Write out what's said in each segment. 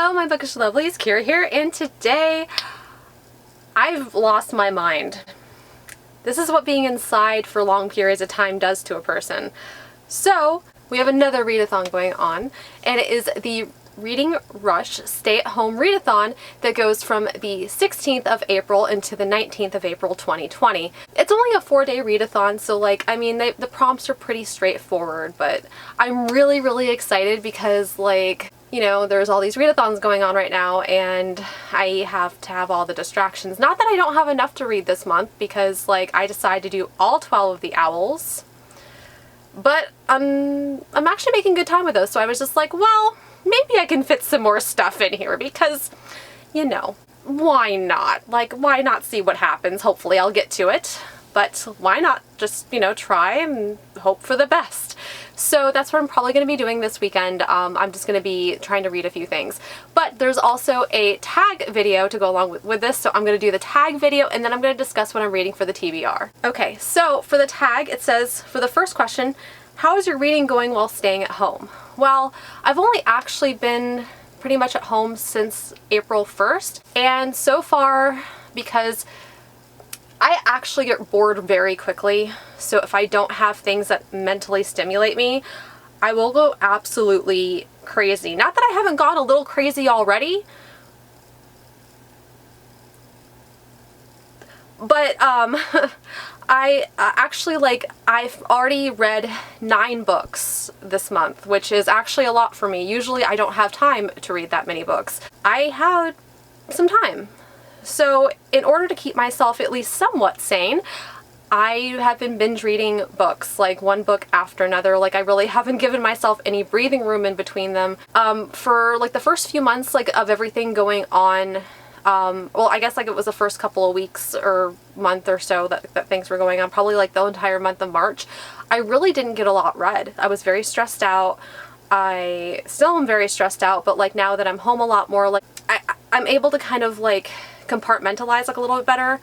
Hello, my bookish lovelies, Kira here, and today I've lost my mind. This is what being inside for long periods of time does to a person. So, we have another readathon going on, and it is the Reading Rush stay-at-home readathon that goes from the 16th of April into the 19th of April 2020. It's only a 4-day readathon, so the prompts are pretty straightforward, but I'm really excited because there's all these readathons going on right now and I have to have all the distractions. Not that I don't have enough to read this month because I decided to do all 12 of the owls, but I'm actually making good time with those, so I was just like, well, maybe I can fit some more stuff in here because, why not? Why not see what happens? Hopefully I'll get to it, but why not just, try and hope for the best? So that's what I'm probably going to be doing this weekend. I'm just going to be trying to read a few things. But there's also a tag video to go along with this, so I'm going to do the tag video and then I'm going to discuss what I'm reading for the TBR. Okay, so for the tag, it says, for the first question, how is your reading going while staying at home? Well, I've only actually been pretty much at home since April 1st, and so far, because I actually get bored very quickly, so if I don't have things that mentally stimulate me, I will go absolutely crazy. Not that I haven't gone a little crazy already, but I I've already read 9 books this month, which is actually a lot for me. Usually I don't have time to read that many books. I had some time. So in order to keep myself at least somewhat sane, I have been binge reading books, one book after another. I really haven't given myself any breathing room in between them. For the first few months of everything going on, well, I guess it was the first couple of weeks or month or so that things were going on, probably the entire month of March, I really didn't get a lot read. I was very stressed out. I still am very stressed out, but now that I'm home a lot more, I'm able to kind of compartmentalize a little bit better.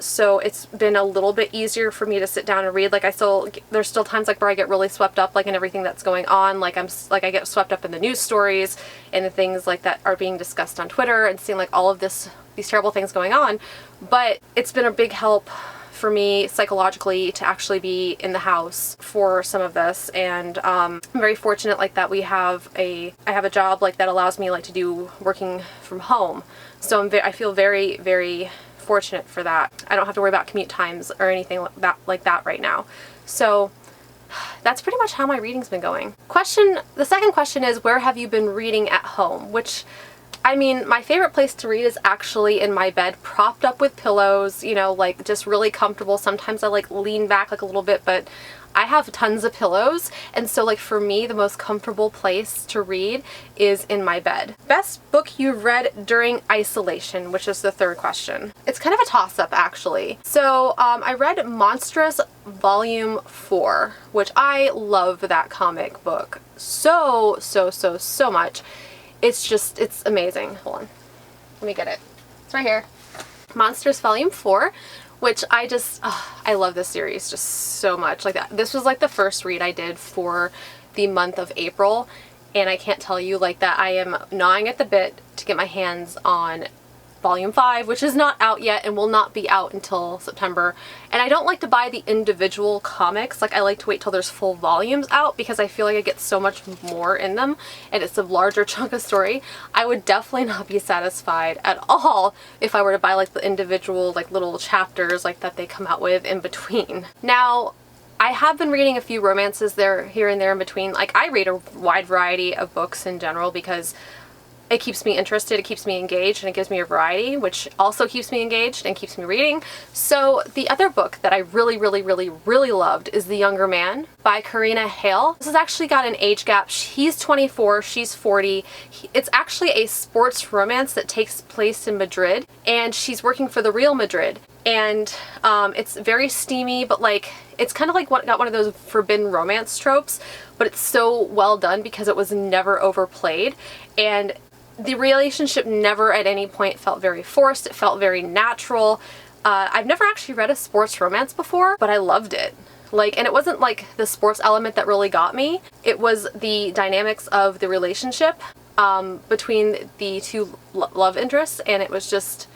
So it's been a little bit easier for me to sit down and read. There's still times where I get really swept up in everything that's going on. I get swept up in the news stories and the things that are being discussed on Twitter and seeing all of these terrible things going on. But it's been a big help for me psychologically to actually be in the house for some of this, and I'm very fortunate that I have a job that allows me to do working from home. So I feel very fortunate for that. I don't have to worry about commute times or anything like that right now. So that's pretty much how my reading's been going. The second question is, where have you been reading at home? Which, my favorite place to read is actually in my bed, propped up with pillows, just really comfortable. Sometimes I lean back a little bit, but I have tons of pillows, and so for me, the most comfortable place to read is in my bed. Best book you've read during isolation, which is the third question. It's kind of a toss-up, actually. So I read Monstrous Volume 4, which I love that comic book so much. It's amazing. Hold on. Let me get it. It's right here. Monstrous Volume 4, which I love this series just so much. This was the first read I did for the month of April, and I can't tell you that I am gnawing at the bit to get my hands on Volume 5, which is not out yet and will not be out until September. And I don't like to buy the individual comics. I like to wait till there's full volumes out because I feel I get so much more in them and it's a larger chunk of story. I would definitely not be satisfied at all if I were to buy the individual little chapters that they come out with in between. Now, I have been reading a few romances here and there in between. I read a wide variety of books in general because it keeps me interested, it keeps me engaged, and it gives me a variety, which also keeps me engaged and keeps me reading. So the other book that I really loved is The Younger Man by Carina Hale. This has actually got an age gap. He's 24, she's 40. It's actually a sports romance that takes place in Madrid, and she's working for the Real Madrid. And it's very steamy, but it's kind of got one of those forbidden romance tropes, but it's so well done because it was never overplayed. And the relationship never at any point felt very forced. It felt very natural. I've never actually read a sports romance before, but I loved it. And it wasn't the sports element that really got me. It was the dynamics of the relationship. between the two love interests, and it was just,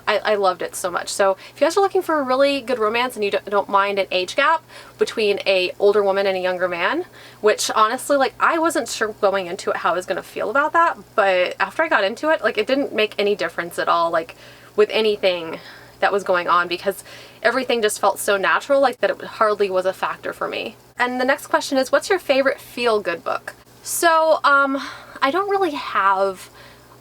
I loved it so much. So if you guys are looking for a really good romance and you don't mind an age gap between a older woman and a younger man, which honestly, like, I wasn't sure going into it how I was going to feel about that, but after I got into it, like, it didn't make any difference at all, like, with anything that was going on, because everything just felt so natural, like, that it hardly was a factor for me. And the next question is, what's your favorite feel-good book? So, I don't really have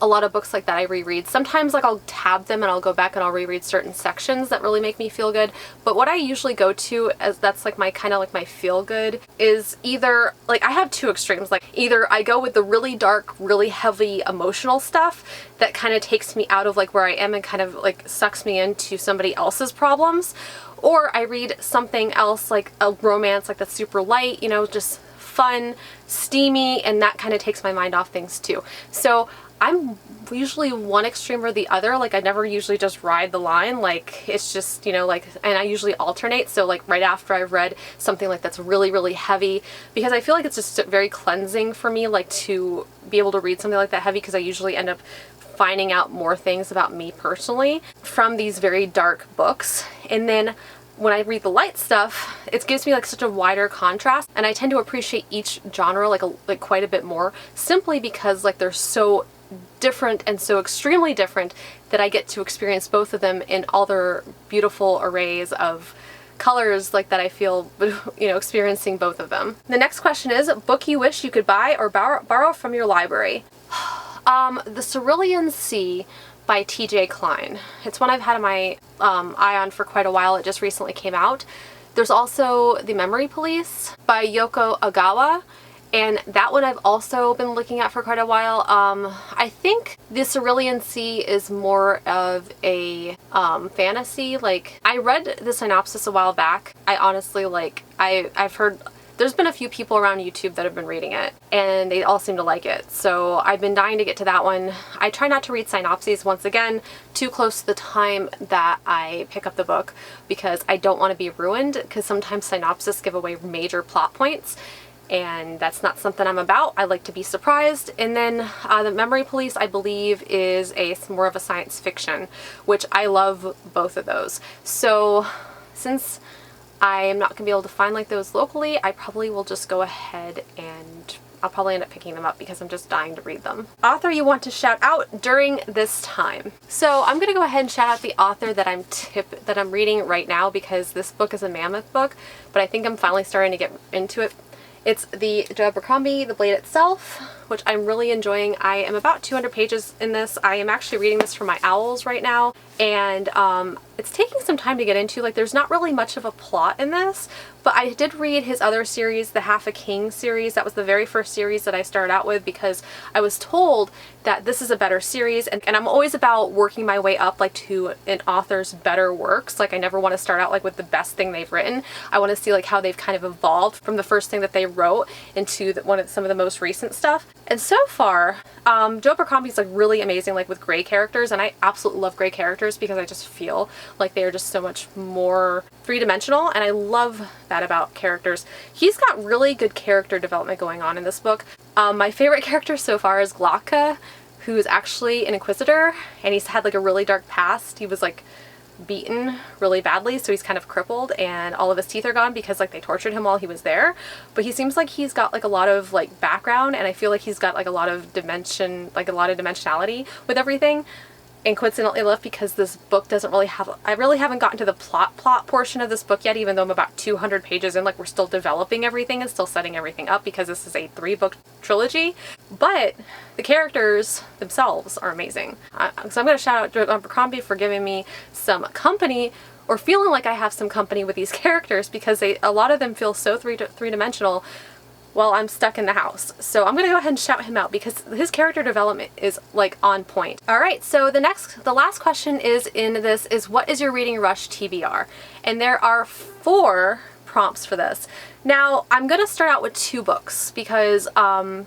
a lot of books like that I reread. Sometimes, like, I'll tab them and I'll go back and I'll reread certain sections that really make me feel good. But what I usually go to as that's like my kind of like my feel good is either, like, I have two extremes. Like, either I go with the really dark, really heavy emotional stuff that kind of takes me out of like where I am and kind of like sucks me into somebody else's problems, or I read something else, like a romance, like that's super light, you know, just fun, steamy, and that kind of takes my mind off things too. So I'm usually one extreme or the other. Like, I never usually just ride the line. Like, it's just, you know, like, and I usually alternate. So like right after I've read something like that's really, really heavy, because I feel like it's just very cleansing for me, like, to be able to read something like that heavy, because I usually end up finding out more things about me personally from these very dark books. And then when I read the light stuff, it gives me like such a wider contrast, and I tend to appreciate each genre like quite a bit more, simply because like they're so different and so extremely different that I get to experience both of them in all their beautiful arrays of colors, like that I feel, you know, experiencing both of them. The next question is, book you wish you could buy or borrow from your library. The Cerulean Sea by T.J. Klein. It's one I've had my eye on for quite a while. It just recently came out. There's also The Memory Police by Yoko Ogawa, and that one I've also been looking at for quite a while. I think The Cerulean Sea is more of a fantasy. Like, I read the synopsis a while back. I honestly, like, I've heard there's been a few people around YouTube that have been reading it, and they all seem to like it. So I've been dying to get to that one. I try not to read synopses, once again, too close to the time that I pick up the book, because I don't want to be ruined, because sometimes synopses give away major plot points, and that's not something I'm about. I like to be surprised. And then The Memory Police, I believe, is more of a science fiction, which I love both of those. So since I am not going to be able to find like those locally, I probably will just go ahead and I'll probably end up picking them up, because I'm just dying to read them. Author you want to shout out during this time. So I'm going to go ahead and shout out the author that I'm reading right now, because this book is a mammoth book, but I think I'm finally starting to get into it. It's the Joe Abercrombie, The Blade Itself, which I'm really enjoying. I am about 200 pages in this. I am actually reading this for my owls right now, and it's taking some time to get into. Like, there's not really much of a plot in this, but I did read his other series, the Half a King series. That was the very first series that I started out with, because I was told that this is a better series, and I'm always about working my way up, like, to an author's better works. Like, I never want to start out like with the best thing they've written. I want to see like how they've kind of evolved from the first thing that they wrote into some of the most recent stuff. And so far, Joe Abercrombie's like really amazing, like with gray characters, and I absolutely love gray characters, because I just feel like they are just so much more three-dimensional, and I love that about characters. He's got really good character development going on in this book. My favorite character so far is Glauca, who's actually an Inquisitor, and he's had like a really dark past. He was like beaten really badly, so he's kind of crippled, and all of his teeth are gone because like they tortured him while he was there. But he seems like he's got like a lot of like background, and I feel like he's got like a lot of dimensionality with everything. And coincidentally enough, because this book doesn't really have, I really haven't gotten to the plot portion of this book yet, even though I'm about 200 pages in. Like, we're still developing everything and still setting everything up, because this is a 3-book trilogy. But the characters themselves are amazing. So I'm going to shout out Joe Abercrombie for giving me some company, or feeling like I have some company with these characters, because a lot of them feel so three-dimensional while I'm stuck in the house. So I'm gonna go ahead and shout him out, because his character development is like on point. Alright, so the last question is what is your reading rush TBR? And there are 4 prompts for this. Now, I'm gonna start out with 2 books, because I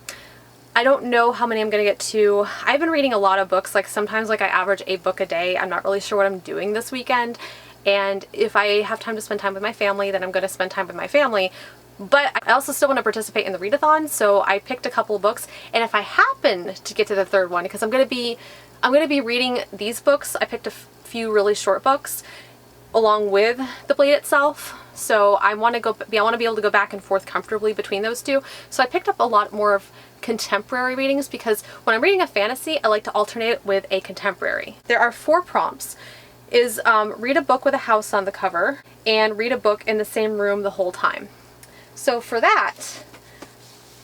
don't know how many I'm gonna get to. I've been reading a lot of books. Like, sometimes like I average a book a day. I'm not really sure what I'm doing this weekend. And if I have time to spend time with my family, then I'm gonna spend time with my family. But I also still want to participate in the readathon, so I picked a couple of books, and if I happen to get to the third one, because I'm going to be reading these books, I picked a few really short books along with the blade itself, so I want to be able to go back and forth comfortably between those two. So I picked up a lot more of contemporary readings, because when I'm reading a fantasy, I like to alternate it with a contemporary. There are 4 prompts. Is read a book with a house on the cover, and read a book in the same room the whole time. So for that,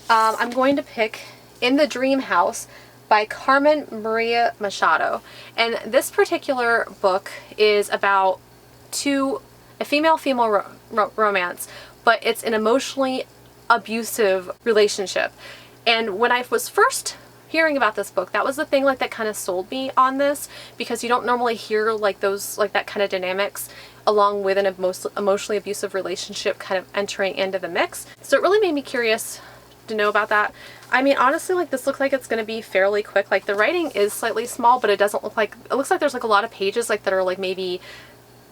I'm going to pick In the Dream House by Carmen Maria Machado. And this particular book is about a female-female romance, but it's an emotionally abusive relationship. And when I was first hearing about this book, that was the thing like that kind of sold me on this, because you don't normally hear like that kind of dynamics along with an emotionally abusive relationship kind of entering into the mix. So it really made me curious to know about that. I mean, honestly, like this looks like it's going to be fairly quick. Like the writing is slightly small, but it doesn't look like, it looks like there's like a lot of pages like that are like maybe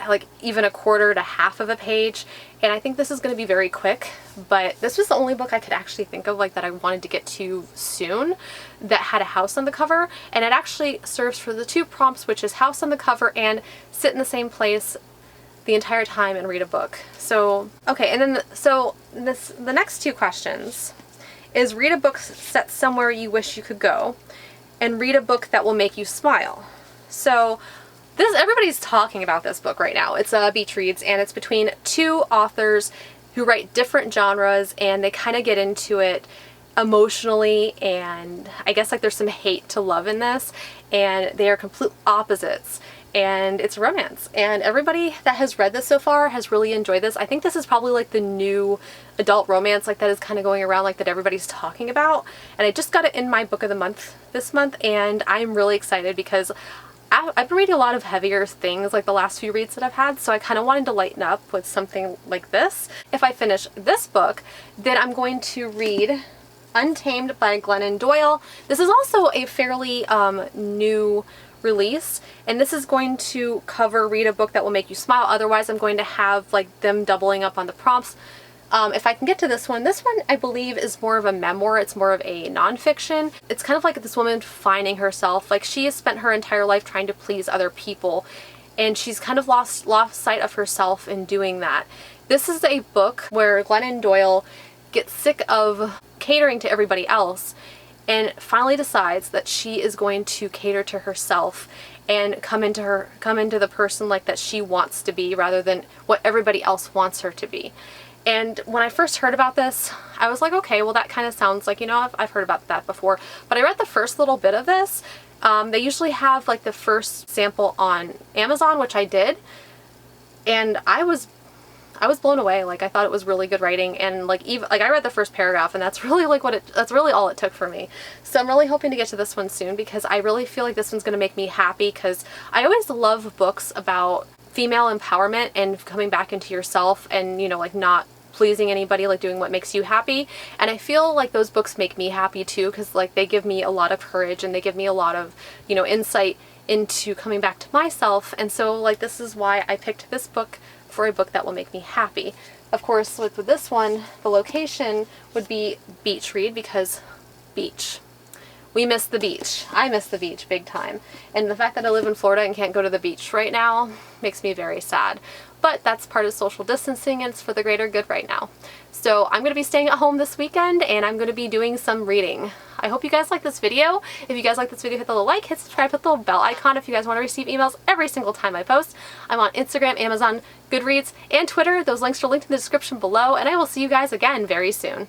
like even a quarter to half of a page, and I think this is going to be very quick. But this was the only book I could actually think of like that I wanted to get to soon that had a house on the cover, and it actually serves for the 2 prompts, which is house on the cover and sit in the same place the entire time and read a book. So okay, and then the next 2 questions is read a book set somewhere you wish you could go, and read a book that will make you smile. So everybody's talking about this book right now. It's Beach Reads, and it's between 2 authors who write different genres, and they kind of get into it emotionally, and I guess like there's some hate to love in this, and they are complete opposites, and it's romance. And everybody that has read this so far has really enjoyed this. I think this is probably like the new adult romance like that is kind of going around like that everybody's talking about, and I just got it in my book of the month this month, and I'm really excited because I've been reading a lot of heavier things like the last few reads that I've had, so I kind of wanted to lighten up with something like this. If I finish this book, then I'm going to read Untamed by Glennon Doyle. This is also a fairly new release, and this is going to cover read a book that will make you smile. Otherwise, I'm going to have like them doubling up on the prompts. If I can get to this one I believe is more of a memoir. It's more of a nonfiction. It's kind of like this woman finding herself. Like she has spent her entire life trying to please other people, and she's kind of lost sight of herself in doing that. This is a book where Glennon Doyle gets sick of catering to everybody else and finally decides that she is going to cater to herself and come into the person like that she wants to be rather than what everybody else wants her to be. And when I first heard about this, I was like, okay, well that kind of sounds like, you know, I've heard about that before. But I read the first little bit of this. They usually have like the first sample on Amazon, which I did. And I was blown away. Like I thought it was really good writing, and like even like I read the first paragraph, and that's really like that's really all it took for me. So I'm really hoping to get to this one soon, because I really feel like this one's going to make me happy, because I always love books about female empowerment and coming back into yourself, and you know, like not pleasing anybody, like doing what makes you happy. And I feel like those books make me happy too, because like they give me a lot of courage, and they give me a lot of, you know, insight into coming back to myself. And so like this is why I picked this book for a book that will make me happy. Of course, with this one, the location would be Beach Read, because beach. We miss the beach. I miss the beach big time. And the fact that I live in Florida and can't go to the beach right now makes me very sad. But that's part of social distancing, and it's for the greater good right now. So I'm going to be staying at home this weekend, and I'm going to be doing some reading. I hope you guys like this video. If you guys like this video, hit the little like, hit subscribe, hit the little bell icon if you guys want to receive emails every single time I post. I'm on Instagram, Amazon, Goodreads, and Twitter. Those links are linked in the description below, and I will see you guys again very soon.